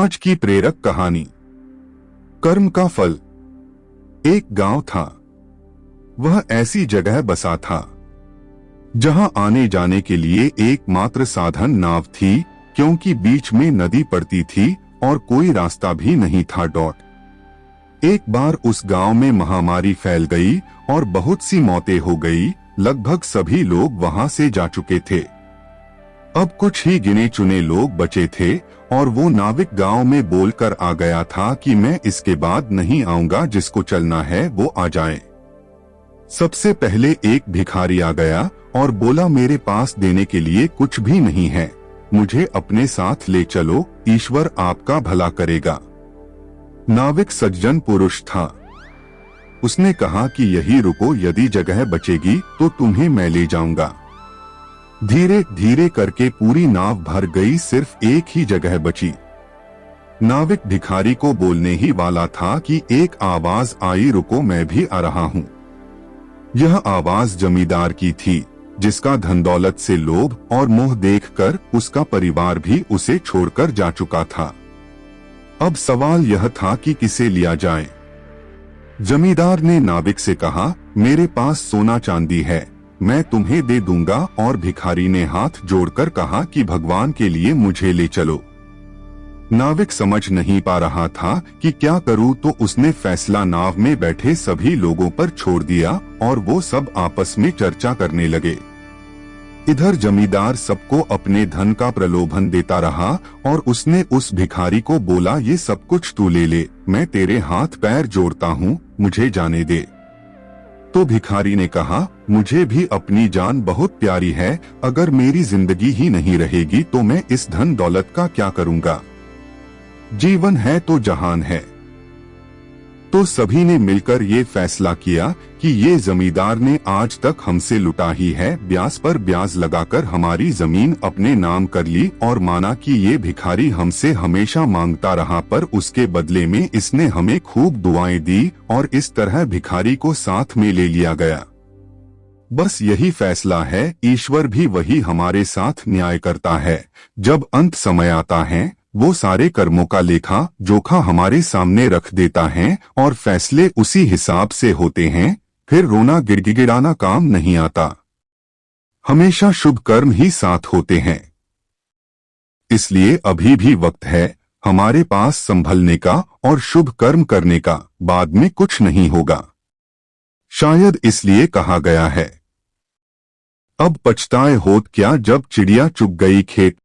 आज की प्रेरक कहानी। कर्म का फल। एक गांव था। वह ऐसी जगह बसा था जहां आने जाने के लिए एकमात्र साधन नाव थी, क्योंकि बीच में नदी पड़ती थी और कोई रास्ता भी नहीं था। एक बार उस गांव में महामारी फैल गई और बहुत सी मौतें हो गई। लगभग सभी लोग वहां से जा चुके थे। अब कुछ ही गिने चुने लोग बचे थे और वो नाविक गांव में बोलकर आ गया था कि मैं इसके बाद नहीं आऊंगा, जिसको चलना है वो आ जाए। सबसे पहले एक भिखारी आ गया और बोला, मेरे पास देने के लिए कुछ भी नहीं है, मुझे अपने साथ ले चलो, ईश्वर आपका भला करेगा। नाविक सज्जन पुरुष था। उसने कहा कि यही रुको, यदि जगह बचेगी तो तुम्हें मैं ले जाऊंगा। धीरे धीरे करके पूरी नाव भर गई, सिर्फ एक ही जगह बची। नाविक भिखारी को बोलने ही वाला था कि एक आवाज आई, रुको मैं भी आ रहा हूँ। यह आवाज जमींदार की थी, जिसका धन दौलत से लोभ और मोह देखकर उसका परिवार भी उसे छोड़कर जा चुका था। अब सवाल यह था कि किसे लिया जाए। जमींदार ने नाविक से कहा, मेरे पास सोना चांदी है, मैं तुम्हें दे दूंगा। और भिखारी ने हाथ जोड़कर कहा कि भगवान के लिए मुझे ले चलो। नाविक समझ नहीं पा रहा था कि क्या करूं, तो उसने फैसला नाव में बैठे सभी लोगों पर छोड़ दिया और वो सब आपस में चर्चा करने लगे। इधर जमींदार सबको अपने धन का प्रलोभन देता रहा और उसने उस भिखारी को बोला, ये सब कुछ तू ले ले, मैं तेरे हाथ पैर जोड़ता हूँ, मुझे जाने दे। तो भिखारी ने कहा, मुझे भी अपनी जान बहुत प्यारी है, अगर मेरी जिंदगी ही नहीं रहेगी तो मैं इस धन दौलत का क्या करूंगा। जीवन है तो जहान है। तो सभी ने मिलकर ये फैसला किया कि ये जमींदार ने आज तक हमसे लुटा ही है, ब्याज पर ब्याज लगाकर हमारी जमीन अपने नाम कर ली और माना कि ये भिखारी हमसे हमेशा मांगता रहा, पर उसके बदले में इसने हमें खूब दुआएं दी और इस तरह भिखारी को साथ में ले लिया गया। बस यही फैसला है, ईश्वर भी वही हमारे साथ न्याय करता है। जब अंत समय आता है वो सारे कर्मों का लेखा जोखा हमारे सामने रख देता है और फैसले उसी हिसाब से होते हैं। फिर रोना गिड़गिड़ाना काम नहीं आता, हमेशा शुभ कर्म ही साथ होते हैं। इसलिए अभी भी वक्त है हमारे पास संभलने का और शुभ कर्म करने का, बाद में कुछ नहीं होगा। शायद इसलिए कहा गया है, अब पछताए होत क्या, जब चिड़िया चुग गई खेत।